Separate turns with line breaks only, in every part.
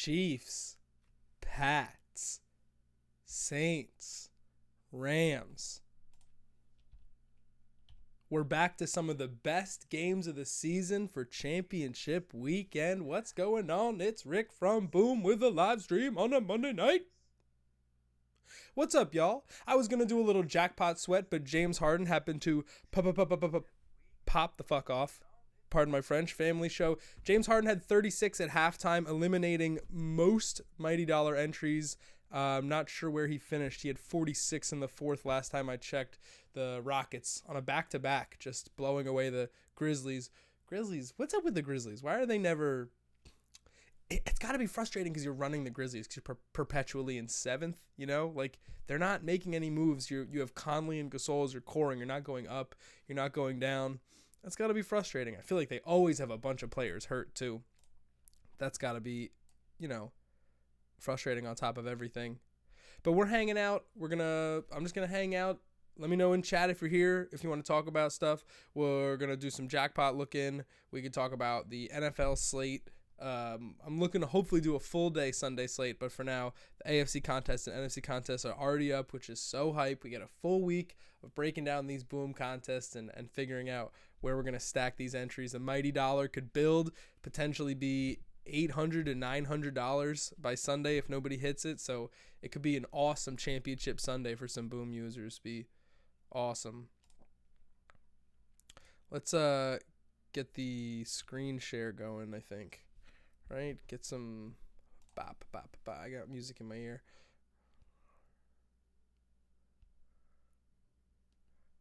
Chiefs, Pats, Saints, Rams. We're back to some of the best games of the season for championship weekend. What's going on? It's Rick from Boom with a live stream on a Monday night. What's up, y'all? I was going to do a little jackpot sweat, but James Harden happened to pop the fuck off. Pardon my French. Family show. James Harden had 36 at halftime, eliminating most Mighty Dollar entries. I'm not sure where he finished. He had 46 in the fourth last time I checked. The Rockets on a back-to-back, just blowing away the Grizzlies. What's up with the Grizzlies? Why are they never... It's got to be frustrating because you're running the Grizzlies because you're perpetually in seventh, you know? Like, they're not making any moves. You have Conley and Gasol as your coring. You're not going up. You're not going down. That's got to be frustrating. I feel like they always have a bunch of players hurt, too. That's got to be, frustrating on top of everything. But we're hanging out. I'm just going to hang out. Let me know in chat if you're here, if you want to talk about stuff. We're going to do some jackpot look-in. We could talk about the NFL slate. I'm looking to hopefully do a full day Sunday slate, but for now, the AFC contest and NFC contests are already up, which is so hype. We get a full week of breaking down these boom contests and figuring out where we're going to stack these entries. The Mighty Dollar could potentially be $800 to $900 by Sunday if nobody hits it, so it could be an awesome championship Sunday for some boom users. Be awesome. Let's get the screen share going, I think. Right? Get some bop. I got music in my ear.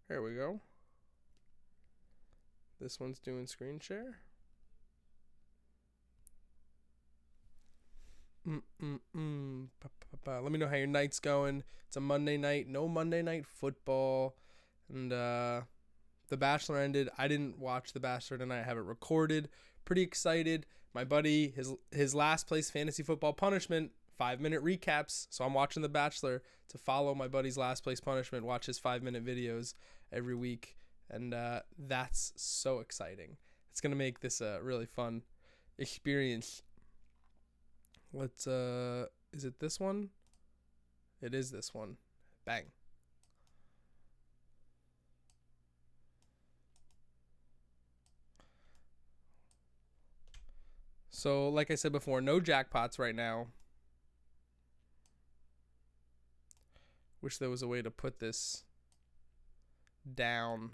There we go. This one's doing screen share. Let me know how your night's going. It's a Monday night. No Monday Night Football. And The Bachelor ended. I didn't watch The Bachelor tonight. I have it recorded. Pretty excited. My buddy, his last place fantasy football punishment, 5-minute recaps. So I'm watching The Bachelor to follow my buddy's last place punishment, watch his 5-minute videos every week. And that's so exciting. It's going to make this a really fun experience. Let's, is it this one? It is this one. Bang. So, like I said before, no jackpots right now. Wish there was a way to put this down.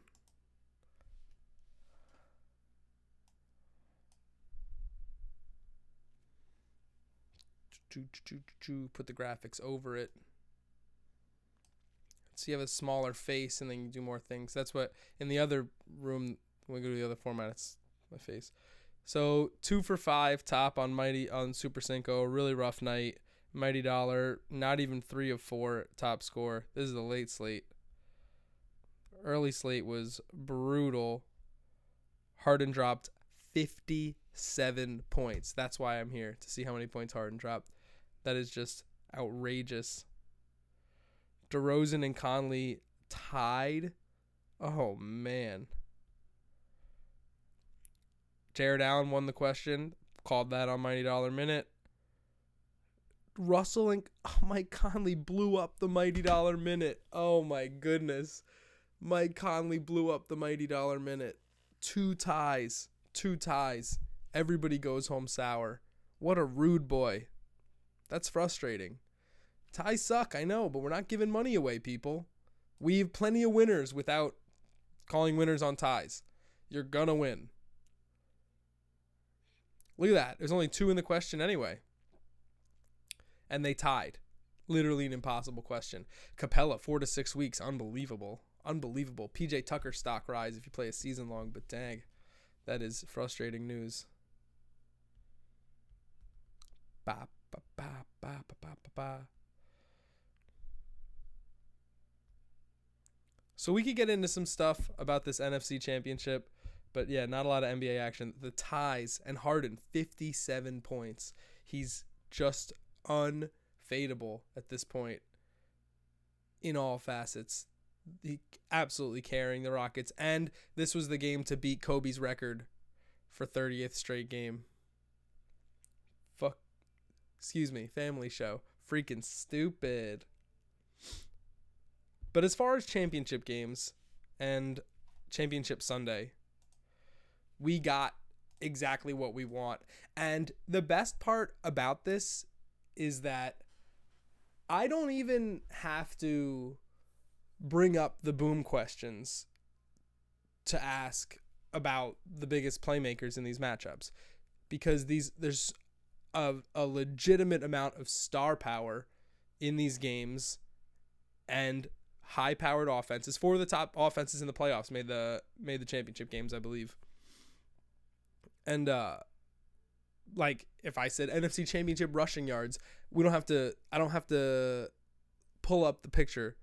Put the graphics over it. So you have a smaller face and then you do more things. That's what, in the other room, when we go to the other format, it's my face. So 2 for 5 top on Super Cinco. Really rough night. Mighty Dollar, not even 3 of 4 top score. This is the late slate. Early slate was brutal. Harden dropped 57 points. That's why I'm here, to see how many points Harden dropped. That is just outrageous. DeRozan and Conley tied. Oh, man. Jared Allen won the question. Called that on Mighty Dollar Minute. Russell and Mike Conley blew up the Mighty Dollar Minute. Oh, my goodness. Mike Conley blew up the Mighty Dollar Minute. 2 ties. Everybody goes home sour. What a rude boy. That's frustrating. Ties suck, I know, but we're not giving money away, people. We have plenty of winners without calling winners on ties. You're gonna win. Look at that. There's only 2 in the question anyway. And they tied. Literally an impossible question. Capella, 4 to 6 weeks. Unbelievable. PJ Tucker stock rise if you play a season long, but dang. That is frustrating news. So we could get into some stuff about this NFC championship, but yeah, not a lot of NBA action. The ties and Harden, 57 points. He's just unfadable at this point in all facets. He absolutely carrying the Rockets, and this was the game to beat Kobe's record for 30th straight game. Family Show. Freaking stupid. But as far as championship games and Championship Sunday, we got exactly what we want. And the best part about this is that I don't even have to bring up the boom questions to ask about the biggest playmakers in these matchups, because there's a legitimate amount of star power in these games and high-powered offenses. 4 of the top offenses in the playoffs made the championship games, I believe. And like if I said NFC Championship rushing yards, I don't have to pull up the picture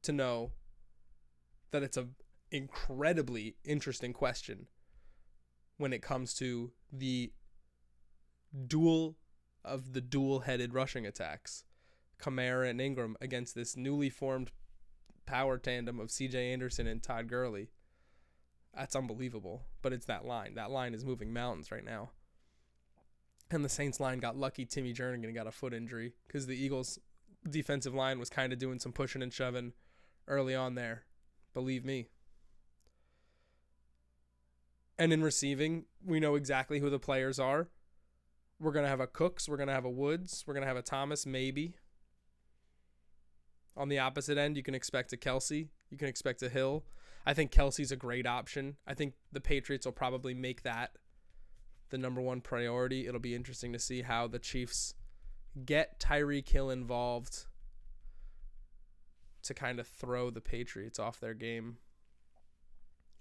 to know that it's a incredibly interesting question when it comes to the dual-headed rushing attacks. Kamara and Ingram against this newly formed power tandem of CJ Anderson and Todd Gurley. That's unbelievable. But it's that line. That line is moving mountains right now. And the Saints line got lucky. Timmy Jernigan got a foot injury because the Eagles' defensive line was kind of doing some pushing and shoving early on there. Believe me. And in receiving, we know exactly who the players are. We're going to have a Cooks. We're going to have a Woods. We're going to have a Thomas, maybe. On the opposite end, you can expect a Kelsey. You can expect a Hill. I think Kelsey's a great option. I think the Patriots will probably make that the number one priority. It'll be interesting to see how the Chiefs get Tyreek Hill involved to kind of throw the Patriots off their game.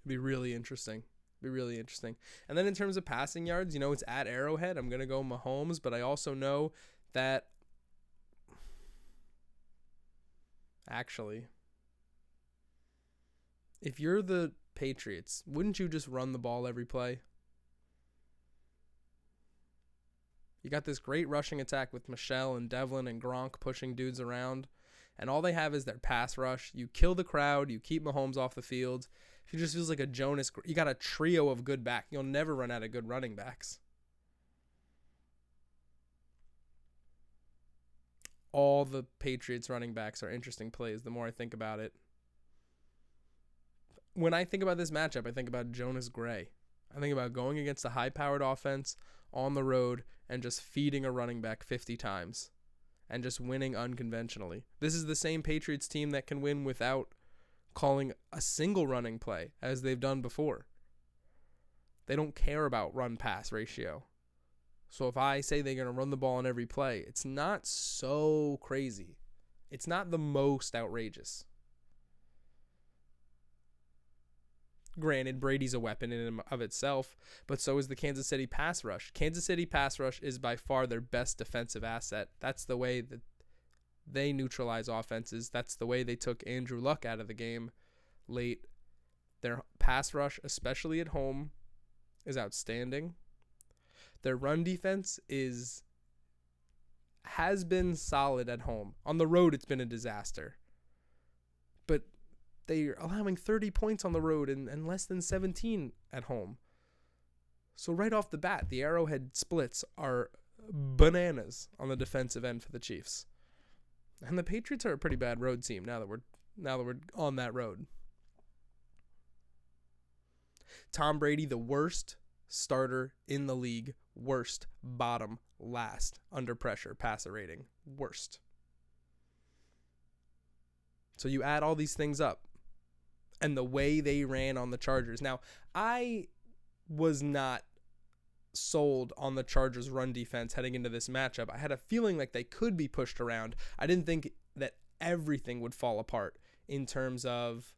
It'll be really interesting. And then in terms of passing yards, it's at Arrowhead. I'm going to go Mahomes, but I also know that actually, if you're the Patriots, wouldn't you just run the ball every play? You got this great rushing attack with Michelle and Devlin and Gronk pushing dudes around, and all they have is their pass rush. You kill the crowd. You keep Mahomes off the field. He just feels like a Jonas. You got a trio of good backs. You'll never run out of good running backs. All the Patriots running backs are interesting plays the more I think about it. When I think about this matchup, I think about Jonas Gray. I think about going against a high-powered offense on the road and just feeding a running back 50 times and just winning unconventionally. This is the same Patriots team that can win without calling a single running play as they've done before. They don't care about run-pass ratio. So if I say they're going to run the ball on every play, it's not so crazy. It's not the most outrageous. Granted, Brady's a weapon in and of itself, but so is the Kansas City pass rush. Kansas City pass rush is by far their best defensive asset. That's the way that they neutralize offenses. That's the way they took Andrew Luck out of the game late. Their pass rush, especially at home, is outstanding. Their run defense has been solid at home. On the road, it's been a disaster. But they're allowing 30 points on the road and less than 17 at home. So right off the bat, the Arrowhead splits are bananas on the defensive end for the Chiefs. And the Patriots are a pretty bad road team now that we're on that road. Tom Brady, the worst starter in the league, worst, bottom, last, under pressure, passer rating, worst. So you add all these things up, and the way they ran on the Chargers. Now, I was not sold on the Chargers' run defense heading into this matchup. I had a feeling like they could be pushed around. I didn't think that everything would fall apart in terms of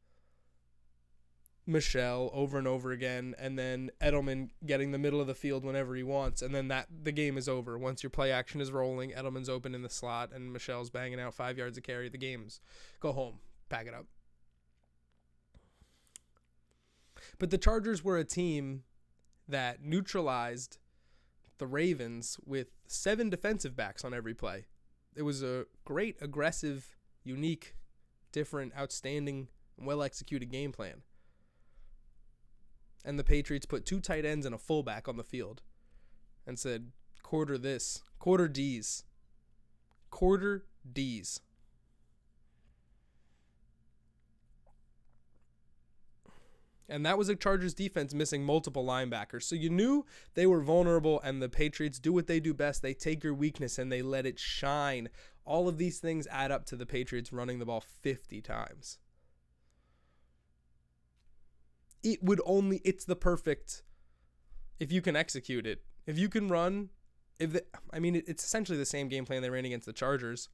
Michelle over and over again, and then Edelman getting the middle of the field whenever he wants, and then the game is over. Once your play action is rolling, Edelman's open in the slot, and Michelle's banging out 5 yards of carry. The game's go home, pack it up. But the Chargers were a team that neutralized the Ravens with 7 defensive backs on every play. It was a great, aggressive, unique, different, outstanding, well-executed game plan. And the Patriots put 2 tight ends and a fullback on the field and said, Quarter this. Quarter D's. Quarter D's. And that was a Chargers defense missing multiple linebackers. So you knew they were vulnerable, and the Patriots do what they do best. They take your weakness and they let it shine. All of these things add up to the Patriots running the ball 50 times. It's the perfect, if you can execute it. If you can run, it's essentially the same game plan they ran against the Chargers.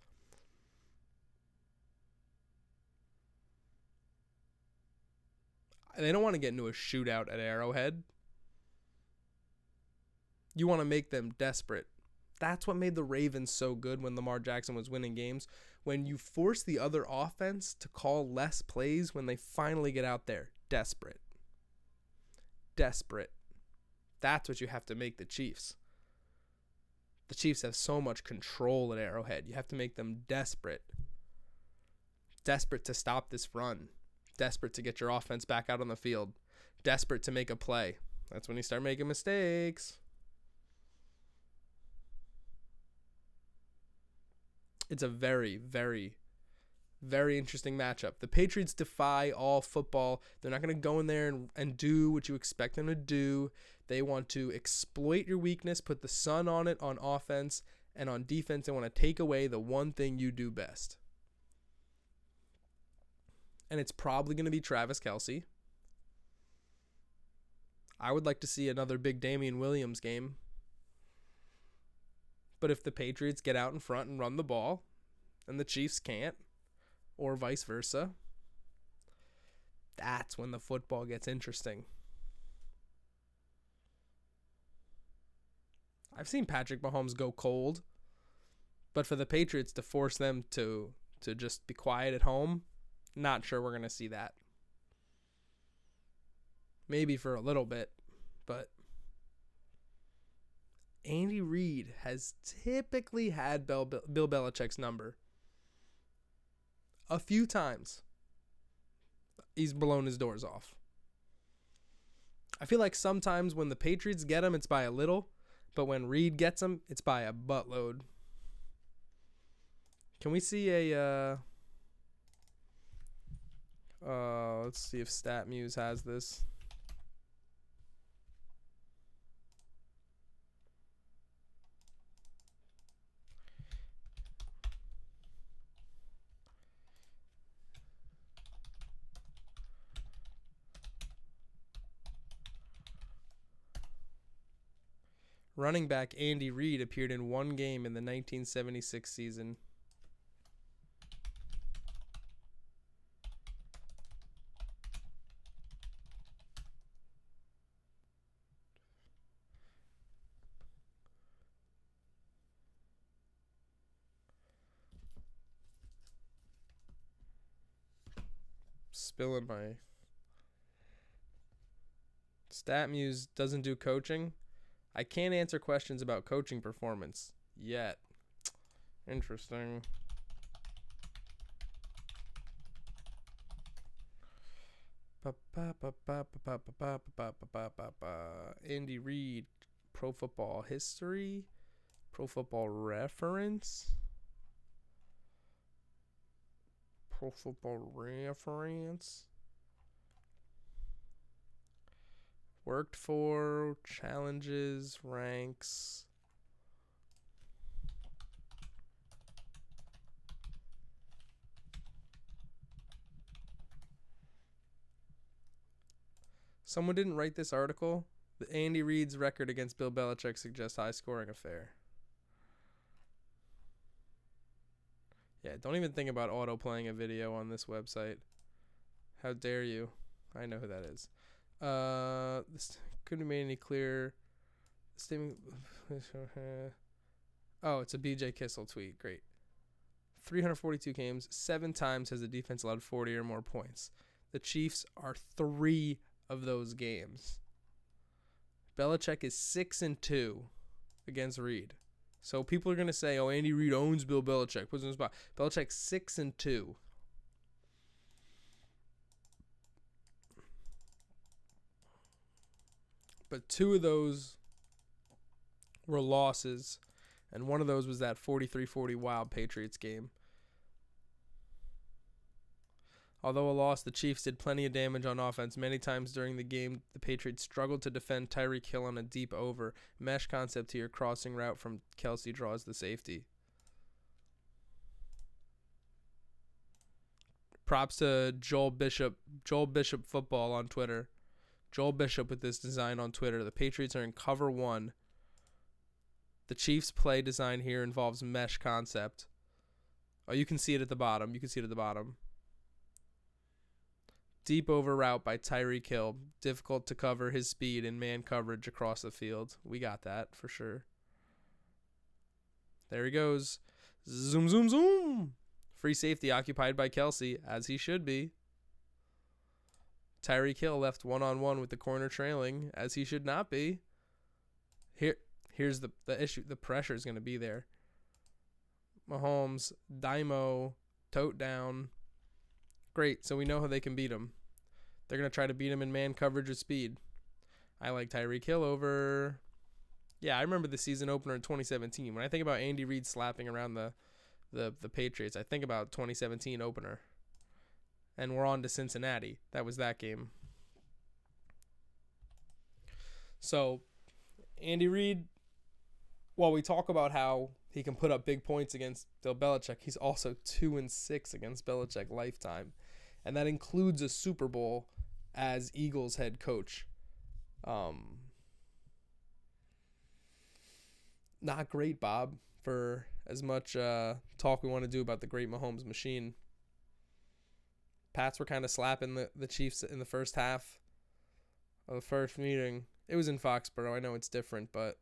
They don't want to get into a shootout at Arrowhead. You want to make them desperate. That's what made the Ravens so good when Lamar Jackson was winning games. When you force the other offense to call less plays when they finally get out there. Desperate. Desperate. That's what you have to make the Chiefs. The Chiefs have so much control at Arrowhead. You have to make them desperate. Desperate to stop this run. Desperate to get your offense back out on the field. Desperate to make a play. That's when you start making mistakes. It's a very, very, very interesting matchup. The Patriots defy all football. They're not going to go in there and do what you expect them to do. They want to exploit your weakness, put the sun on it on offense, and on defense they want to take away the one thing you do best. And it's probably going to be Travis Kelce. I would like to see another big Damian Williams game. But if the Patriots get out in front and run the ball, and the Chiefs can't, or vice versa, that's when the football gets interesting. I've seen Patrick Mahomes go cold, but for the Patriots to force them to just be quiet at home, not sure we're going to see that. Maybe for a little bit, but Andy Reid has typically had Bill Belichick's number. A few times, he's blown his doors off. I feel like sometimes when the Patriots get him, it's by a little, but when Reid gets him, it's by a buttload. Can we see a... let's see if StatMuse has this. Running back Andy Reid appeared in one game in the 1976 season. Spilling my... StatMuse doesn't do coaching. I can't answer questions about coaching performance yet. Interesting. Andy Reid, Pro Football History, Pro Football Reference. Pro Football Reference. Worked for, challenges, ranks. Someone didn't write this article. The Andy Reid's record against Bill Belichick suggests high-scoring affair. Yeah, don't even think about auto-playing a video on this website. How dare you? I know who that is. This couldn't be made any clearer. Statement. Oh, it's a BJ Kissel tweet. Great. 342 games. 7 times has the defense allowed 40 or more points. The Chiefs are 3 of those games. Belichick is 6-2 against Reid. So people are going to say, oh, Andy Reid owns Bill Belichick. Puts him in the spot. Belichick's 6-2. But 2 of those were losses, and one of those was that 43-40 Wild Patriots game. Although a loss, the Chiefs did plenty of damage on offense. Many times during the game, the Patriots struggled to defend Tyreek Hill on a deep over. Mesh concept here, crossing route from Kelce draws the safety. Props to Joel Bishop Football on Twitter. Joel Bishop with this design on Twitter. The Patriots are in cover 1. The Chiefs play design here involves mesh concept. Oh, you can see it at the bottom. Deep over route by Tyreek Hill. Difficult to cover his speed in man coverage across the field. We got that for sure. There he goes. Zoom, zoom, zoom. Free safety occupied by Kelce, as he should be. Tyreek Hill left one-on-one with the corner trailing, as he should not be. Here's the issue. The pressure is going to be there. Mahomes, Dymo, tote down. Great, so we know how they can beat him. They're going to try to beat him in man coverage with speed. I like Tyreek Hill over... Yeah, I remember the season opener in 2017. When I think about Andy Reid slapping around the Patriots, I think about 2017 opener. And we're on to Cincinnati. That was that game. So, Andy Reid, while we talk about how he can put up big points against Bill Belichick, he's also 2-6 against Belichick lifetime. And that includes a Super Bowl as Eagles head coach. Not great, Bob, for as much talk we want to do about the great Mahomes machine. Pats were kind of slapping the Chiefs in the first half of the first meeting. It was in Foxborough. I know it's different, but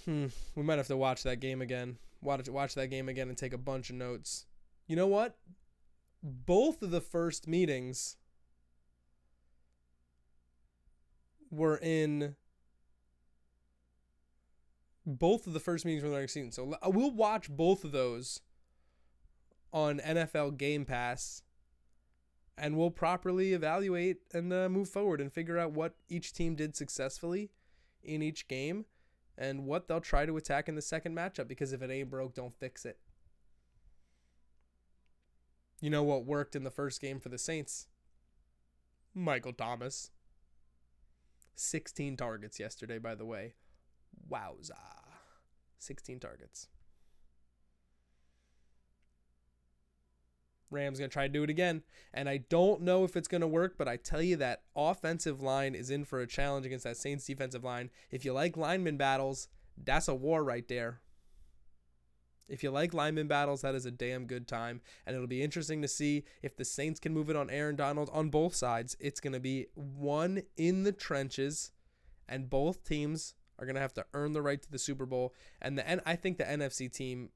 we might have to watch that game again. Watch that game again and take a bunch of notes. You know what? Both of the first meetings were in... Both of the first meetings were in the regular season. So we'll watch both of those on NFL Game Pass, and we'll properly evaluate and move forward and figure out what each team did successfully in each game and what they'll try to attack in the second matchup, because if it ain't broke, don't fix it. You know what worked in the first game for the Saints? Michael Thomas. 16 targets yesterday, by the way. Wowza. 16 targets. Rams going to try to do it again. And I don't know if it's going to work, but I tell you that offensive line is in for a challenge against that Saints defensive line. If you like lineman battles, that's a war right there. If you like lineman battles, that is a damn good time. And it'll be interesting to see if the Saints can move it on Aaron Donald on both sides. It's going to be one in the trenches, and both teams are going to have to earn the right to the Super Bowl. And I think the NFC team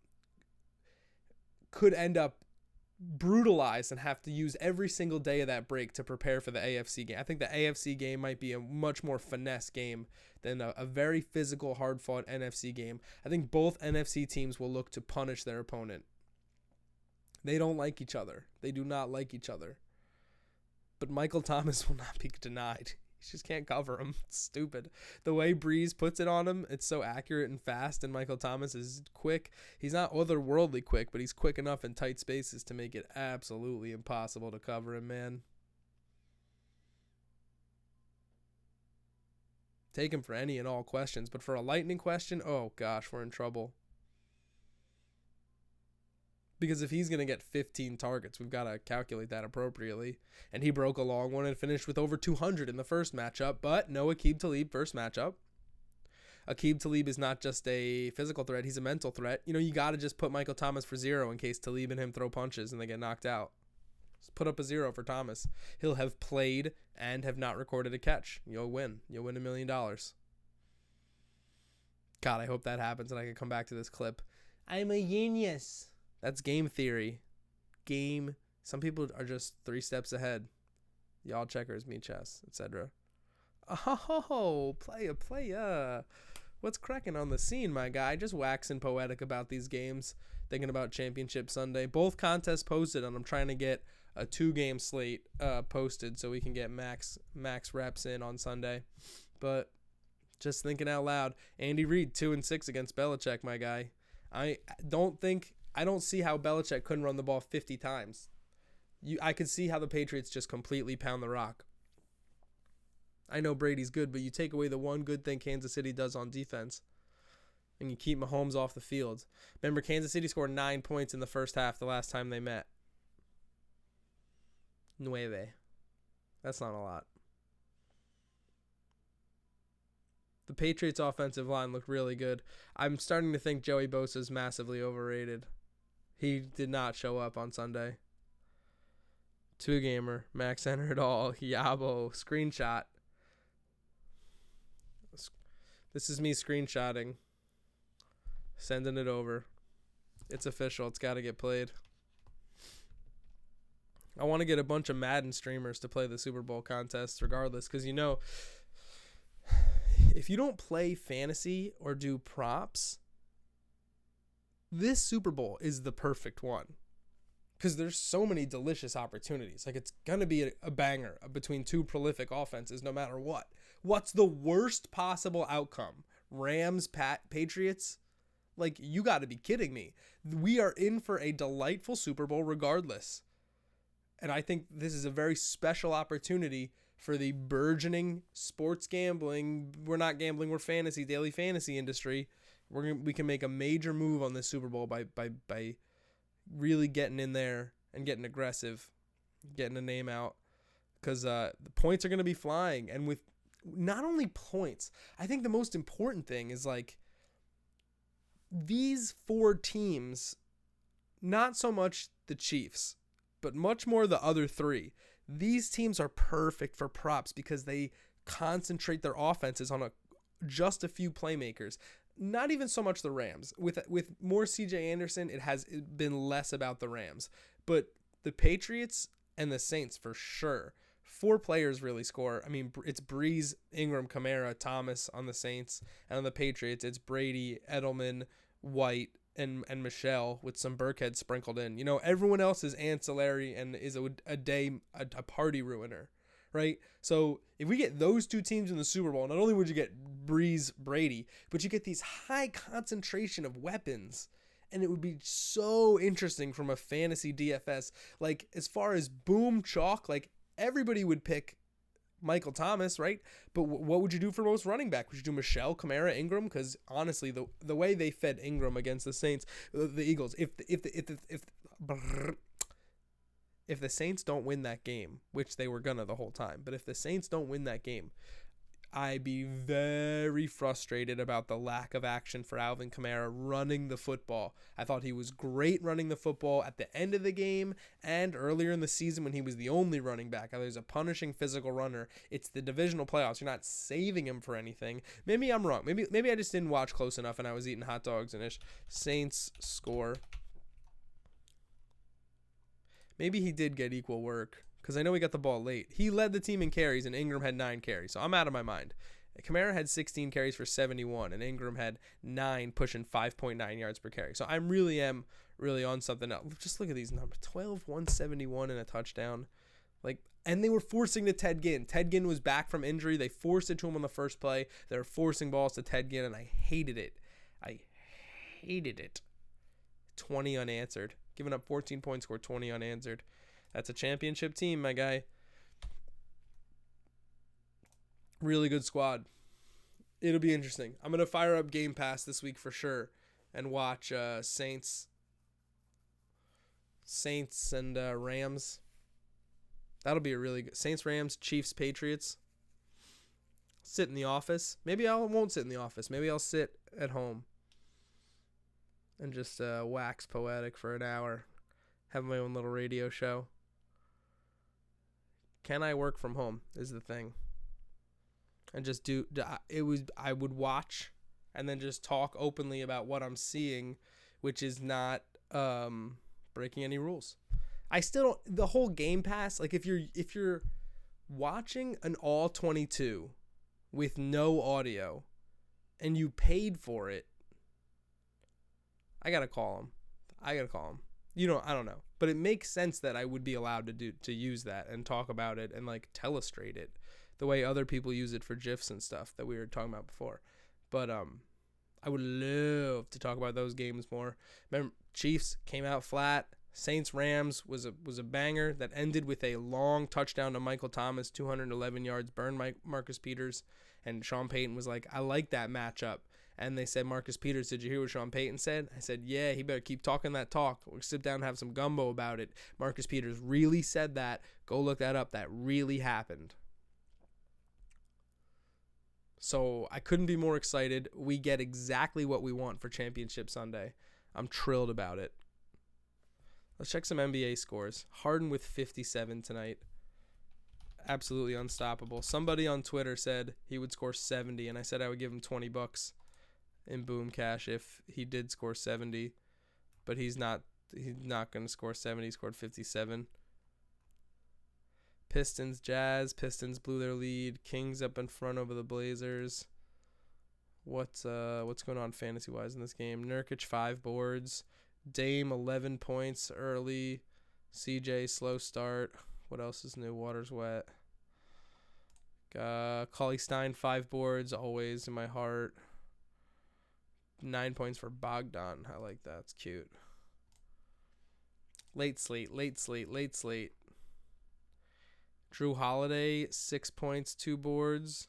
could end up brutalized and have to use every single day of that break to prepare for the AFC game. I think the AFC game might be a much more finesse game than a very physical, hard-fought NFC game. I think both NFC teams will look to punish their opponent. They don't like each other. They do not like each other. But Michael Thomas will not be denied. He just can't cover him. It's stupid. The way Breeze puts it on him, it's so accurate and fast, and Michael Thomas is quick. He's not otherworldly quick, but he's quick enough in tight spaces to make it absolutely impossible to cover him, man. Take him for any and all questions, but for a lightning question, oh gosh, we're in trouble. Because if he's going to get 15 targets, we've got to calculate that appropriately. And he broke a long one and finished with over 200 in the first matchup. But no Aqib Talib first matchup. Aqib Talib is not just a physical threat. He's a mental threat. You know, you got to just put Michael Thomas for 0 in case Talib and him throw punches and they get knocked out. Just put up a 0 for Thomas. He'll have played and have not recorded a catch. You'll win. You'll win $1 million. God, I hope that happens and I can come back to this clip. I'm a genius. That's game theory. Some people are just 3 steps ahead. Y'all checkers, me chess, etc. Oh, playa. What's cracking on the scene, my guy? Just waxing poetic about these games. Thinking about Championship Sunday. Both contests posted, and I'm trying to get a 2-game slate posted so we can get max reps in on Sunday. But Just thinking out loud. Andy Reid 2-6 against Belichick, my guy. I don't see how Belichick couldn't run the ball 50 times. I could see how the Patriots just completely pound the rock. I know Brady's good, but you take away the one good thing Kansas City does on defense, and you keep Mahomes off the field. Remember, Kansas City scored 9 points in the first half the last time they met. 9. That's not a lot. The Patriots' offensive line looked really good. I'm starting to think Joey Bosa's massively overrated. He did not show up on Sunday. 2-gamer, Max Enter it all, Yabo, screenshot. This is me screenshotting. Sending it over. It's official. It's got to get played. I want to get a bunch of Madden streamers to play the Super Bowl contest regardless, because if you don't play fantasy or do props, this Super Bowl is the perfect one, because there's so many delicious opportunities. Like, it's going to be a banger between two prolific offenses no matter what. What's the worst possible outcome? Rams, Patriots? Like, you got to be kidding me. We are in for a delightful Super Bowl regardless. And I think this is a very special opportunity for the burgeoning sports gambling. We're not gambling, we're fantasy, daily fantasy industry. We can make a major move on this Super Bowl by really getting in there and getting aggressive, getting a name out, because the points are going to be flying. And with not only points, I think the most important thing is, like, these 4 teams, not so much the Chiefs, but much more the other 3. These teams are perfect for props because they concentrate their offenses on just a few playmakers. Not even so much the Rams. With more CJ Anderson, it has been less about the Rams. But the Patriots and the Saints, for sure. 4 players really score. I mean, it's Breeze, Ingram, Kamara, Thomas on the Saints. And on the Patriots, it's Brady, Edelman, White, and Michelle with some Burkhead sprinkled in. Everyone else is ancillary and is a party ruiner, right? So if we get those 2 teams in the Super Bowl, not only would you get Breeze, Brady, but you get these high concentration of weapons, and it would be so interesting from a fantasy DFS. Like, as far as boom chalk, like, everybody would pick Michael Thomas, right? But what would you do for most running back? Would you do Michelle, Kamara, Ingram? Because honestly, the way they fed Ingram against the Saints, the Eagles, if the Saints don't win that game, which they were gonna the whole time, but if the Saints don't win that game, I'd be very frustrated about the lack of action for Alvin Kamara running the football. I thought he was great running the football at the end of the game and earlier in the season when he was the only running back. I thought he was a punishing physical runner. It's the divisional playoffs. You're not saving him for anything. Maybe I'm wrong. Maybe I just didn't watch close enough and I was eating hot dogs and ish. Saints score. Maybe he did get equal work, because I know he got the ball late. He led the team in carries, and Ingram had 9 carries, so I'm out of my mind. Kamara had 16 carries for 71, and Ingram had 9, pushing 5.9 yards per carry. So I really am on something else. Just look at these numbers. 12, 171, and a touchdown. And they were forcing to Ted Ginn. Ted Ginn was back from injury. They forced it to him on the first play. They were forcing balls to Ted Ginn, and I hated it. 20 unanswered. Giving up 14 points, scored 20 unanswered. That's a championship team, my guy. Really good squad. It'll be interesting. I'm going to fire up Game Pass this week for sure and watch Saints and Rams. That'll be a really good... Saints, Rams, Chiefs, Patriots. Sit in the office. Maybe I won't sit in the office. Maybe I'll sit at home and just wax poetic for an hour. Have my own little radio show. Can I work from home is the thing. And just I would watch and then just talk openly about what I'm seeing, which is not breaking any rules. I still don't, the whole Game Pass, like if you're watching an all 22 with no audio and you paid for it, I got to call him. I don't know. But it makes sense that I would be allowed to use that and talk about it and like telestrate it. the way other people use it for GIFs and stuff that we were talking about before. But I would love to talk about those games more. Remember, Chiefs came out flat. Saints Rams was a banger that ended with a long touchdown to Michael Thomas, 211 yards, burned Marcus Peters, and Sean Payton was like, I like that matchup. And they said, Marcus Peters, did you hear what Sean Payton said? I said, yeah, he better keep talking that talk. We'll sit down and have some gumbo about it. Marcus Peters really said that. Go look that up. That really happened. So I couldn't be more excited. We get exactly what we want for Championship Sunday. I'm thrilled about it. Let's check some NBA scores. Harden with 57 tonight. Absolutely unstoppable. Somebody on Twitter said he would score 70, and I said I would give him $20 in Boom Cash if he did score 70. But he's not going to score 70. He scored 57. Pistons, Jazz. Pistons blew their lead. Kings up in front over the Blazers. What's going on fantasy-wise in this game? Nurkic, 5 boards. Dame, 11 points early. CJ, slow start. What else is new? Water's wet. Cauley Stein, 5 boards. Always in my heart. 9 points for Bogdan. I like that. It's cute. Late slate. Drew Holiday, 6 points, 2 boards.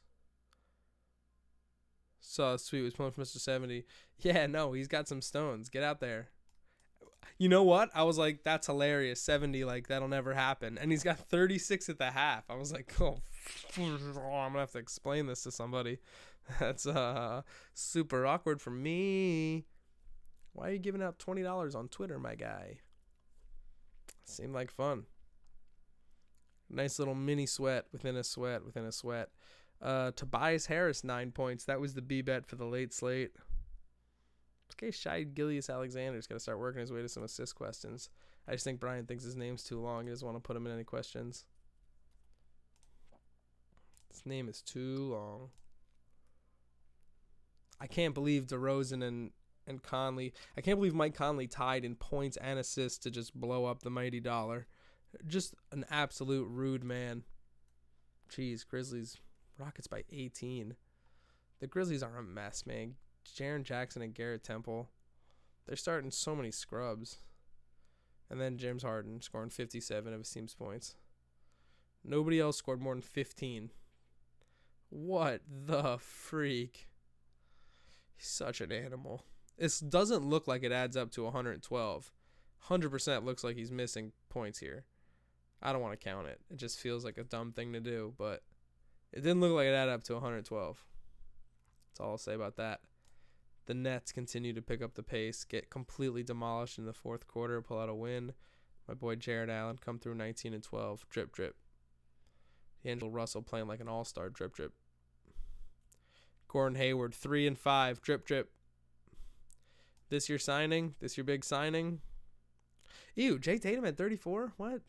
So sweet. Was pulling for Mr. 70. Yeah, no, he's got some stones. Get out there. You know what? I was like, that's hilarious. 70, like, that'll never happen. And he's got 36 at the half. I was like, oh, I'm going to have to explain this to somebody. That's super awkward for me. Why are you giving out $20 on Twitter, my guy? Seemed like fun. Nice little mini sweat within a sweat. Tobias Harris, 9 points. That was the B bet for the late slate. Okay, Shai Gilgeous-Alexander's got to start working his way to some assist questions. I just think Brian thinks his name's too long. He doesn't want to put him in any questions. His name is too long. I can't believe DeRozan and Conley. I can't believe Mike Conley tied in points and assists to just blow up the mighty dollar. Just an absolute rude man. Jeez, Grizzlies. Rockets by 18. The Grizzlies are a mess, man. Jaren Jackson and Garrett Temple. They're starting so many scrubs. And then James Harden scoring 57 of his team's points. Nobody else scored more than 15. What the freak? He's such an animal. This doesn't look like it adds up to 112. 100% looks like he's missing points here. I don't want to count it. It just feels like a dumb thing to do, but it didn't look like it added up to 112. That's all I'll say about that. The Nets continue to pick up the pace, get completely demolished in the fourth quarter, pull out a win. My boy Jared Allen come through 19 and 12. Drip, drip. D'Angelo Russell playing like an all-star. Drip, drip. Gordon Hayward, 3 and 5. Drip, drip. This your signing? This your big signing? Ew, Jay Tatum at 34? What?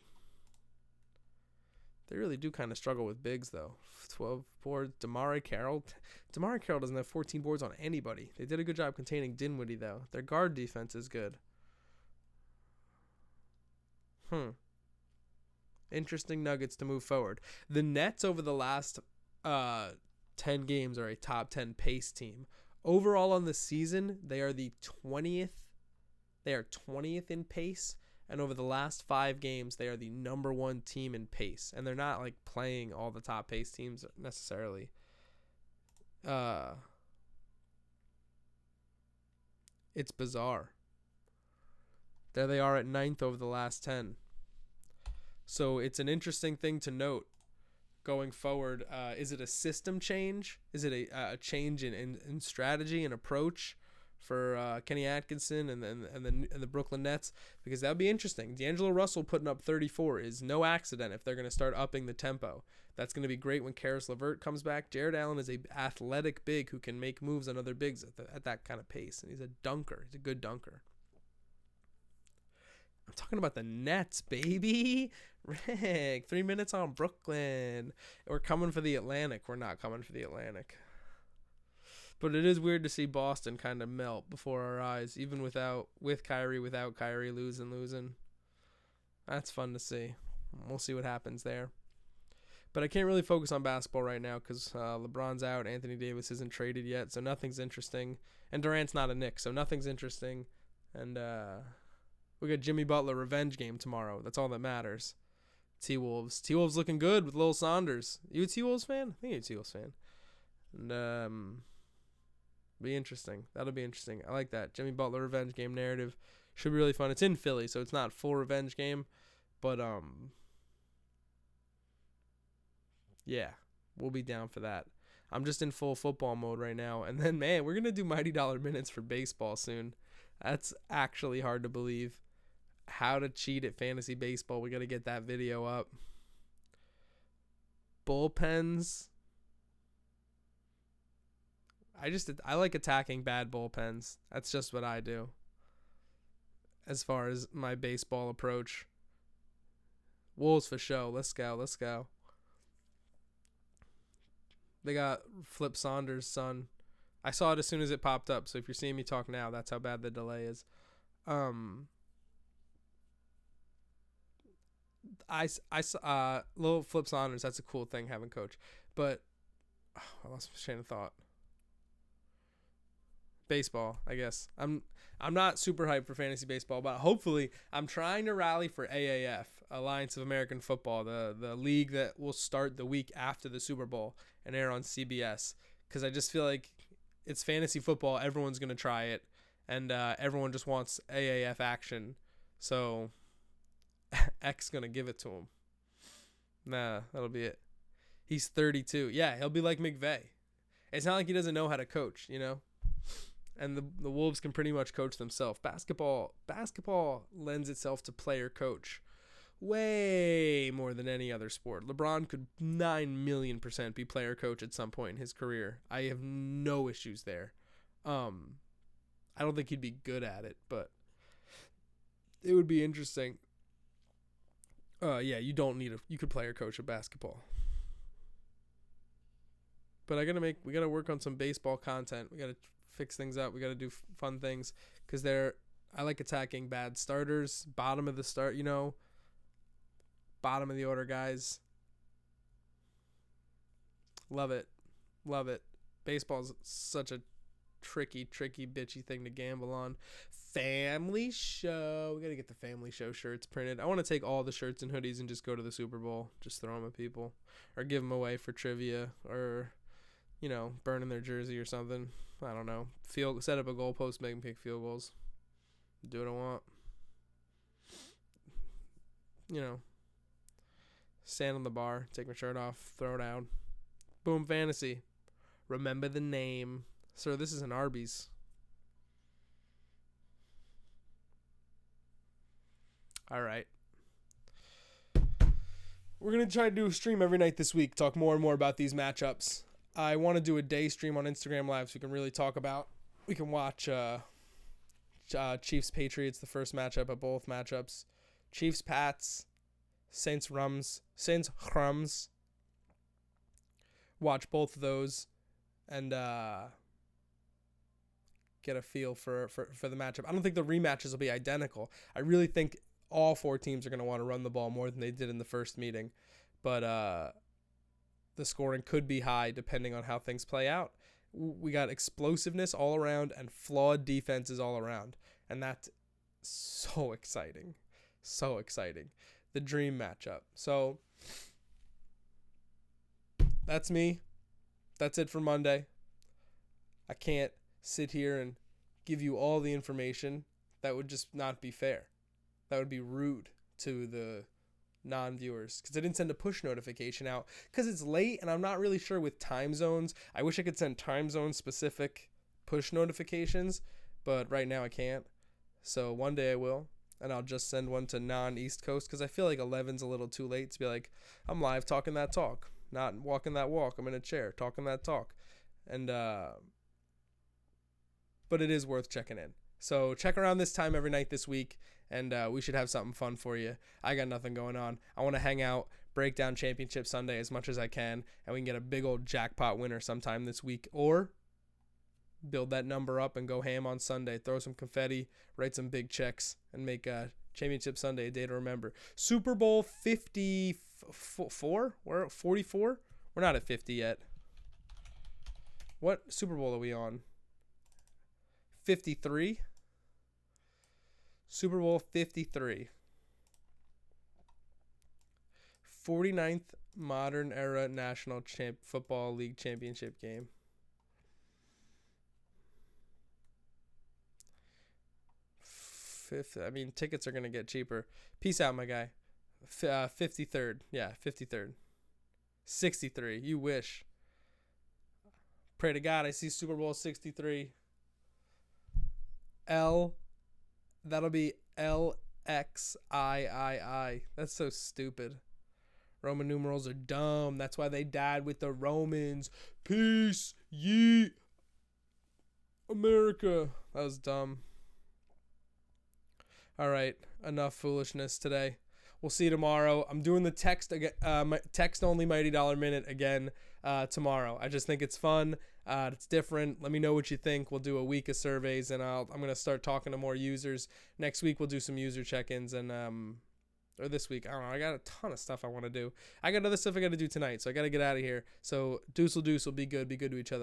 They really do kind of struggle with bigs, though. 12 boards. Damari Carroll. Damari Carroll doesn't have 14 boards on anybody. They did a good job containing Dinwiddie, though. Their guard defense is good. Interesting nuggets to move forward. The Nets over the last 10 games are a top 10 pace team. Overall on the season, they are the 20th. They are 20th in pace. And over the last 5 games, they are the number 1 team in pace. And they're not like playing all the top pace teams necessarily. It's bizarre. There they are at 9th over the last 10. So it's an interesting thing to note going forward. Is it a system change? Is it a change in strategy and approach for Kenny Atkinson and the Brooklyn Nets? Because that would be interesting. D'Angelo Russell putting up 34 is no accident if they're going to start upping the tempo. That's going to be great when Karis LeVert comes back. Jared Allen is a athletic big who can make moves on other bigs at that kind of pace. And he's a dunker. He's a good dunker. I'm talking about the Nets, baby. Rick, 3 minutes on Brooklyn. We're coming for the Atlantic. We're not coming for the Atlantic. But it is weird to see Boston kind of melt before our eyes, even with Kyrie, without Kyrie, losing. That's fun to see. We'll see what happens there. But I can't really focus on basketball right now because LeBron's out, Anthony Davis isn't traded yet, so nothing's interesting. And Durant's not a Knick, so nothing's interesting. And we got Jimmy Butler revenge game tomorrow. That's all that matters. T-Wolves. T-Wolves looking good with Lil Saunders. You a T-Wolves fan? I think you're a T-Wolves fan. And be interesting. That'll be interesting. I like that. Jimmy Butler revenge game narrative. Should be really fun. It's in Philly, so it's not full revenge game. But, yeah, we'll be down for that. I'm just in full football mode right now. And then, man, we're going to do Mighty Dollar Minutes for baseball soon. That's actually hard to believe. How to cheat at fantasy baseball. We got to get that video up. Bullpens. I like attacking bad bullpens. That's just what I do. As far as my baseball approach. Wolves for show. Let's go. They got Flip Saunders' son. I saw it as soon as it popped up. So if you're seeing me talk now, that's how bad the delay is. I saw little Flip Saunders. That's a cool thing having coach. But I lost my train of thought. Baseball, I guess. I'm not super hyped for fantasy baseball, but hopefully I'm trying to rally for AAF, Alliance of American Football, the league that will start the week after the Super Bowl and air on CBS, because I just feel like it's fantasy football. Everyone's going to try it, and everyone just wants AAF action. So X going to give it to him. Nah, that'll be it. He's 32. Yeah, he'll be like McVay. It's not like he doesn't know how to coach, you know? And the Wolves can pretty much coach themselves. Basketball lends itself to player coach way more than any other sport. LeBron could 9,000,000% be player coach at some point in his career. I have no issues there. I don't think he'd be good at it, but it would be interesting. Yeah, you could player coach a basketball. But we got to work on some baseball content. We got to fix things up. We got to do fun things because I like attacking bad starters, bottom of the order guys. Love it. Baseball's such a tricky, bitchy thing to gamble on. Family show. We got to get the family show shirts printed. I want to take all the shirts and hoodies and just go to the Super Bowl. Just throw them at people or give them away for trivia or, burning their jersey or something. I don't know. Set up a goalpost, make them kick field goals. Do what I want. Stand on the bar, take my shirt off, throw it out. Boom, fantasy. Remember the name. Sir, this is an Arby's. All right. We're going to try to do a stream every night this week, talk more and more about these matchups. I want to do a day stream on Instagram Live so we can really talk about. We can watch Chiefs Patriots, the first matchup of both matchups. Chiefs Pats, Saints Chrums. Watch both of those and get a feel for the matchup. I don't think the rematches will be identical. I really think all four teams are going to want to run the ball more than they did in the first meeting, but the scoring could be high depending on how things play out. We got explosiveness all around and flawed defenses all around, and that's so exciting. The dream matchup. So that's me. That's it for Monday. I can't sit here and give you all the information. That would just not be fair. That would be rude to the non-viewers because I didn't send a push notification out because it's late and I'm not really sure with time zones. I wish I could send time zone specific push notifications, but right now I can't. So one day I will, and I'll just send one to non-East Coast because I feel like 11's a little too late to be like, I'm live talking that talk, not walking that walk. I'm in a chair talking that talk. And but it is worth checking in. So check around this time every night this week, and we should have something fun for you. I got nothing going on. I want to hang out, break down Championship Sunday as much as I can, and we can get a big old jackpot winner sometime this week or build that number up and go ham on Sunday. Throw some confetti, write some big checks, and make Championship Sunday a day to remember. Super Bowl 54? We're at 44? We're not at 50 yet. What Super Bowl are we on? 53? Super Bowl 53. 49th modern era National Football League Championship game. Tickets are going to get cheaper. Peace out, my guy. 53rd. Yeah, 53rd. 63. You wish. Pray to God I see Super Bowl 63. That'll be LXIII. That's so stupid. Roman numerals are dumb. That's why they died with the Romans. Peace ye America. That was dumb. All right, enough foolishness today. We'll see you tomorrow. I'm doing the text only Mighty Dollar Minute again tomorrow. I just think it's fun. It's different. Let me know what you think. We'll do a week of surveys, and I'm gonna start talking to more users. Next week we'll do some user check-ins, and or this week, I don't know. I got a ton of stuff I want to do. I got other stuff I got to do tonight, so I got to get out of here. So deuce will be good. Be good to each other.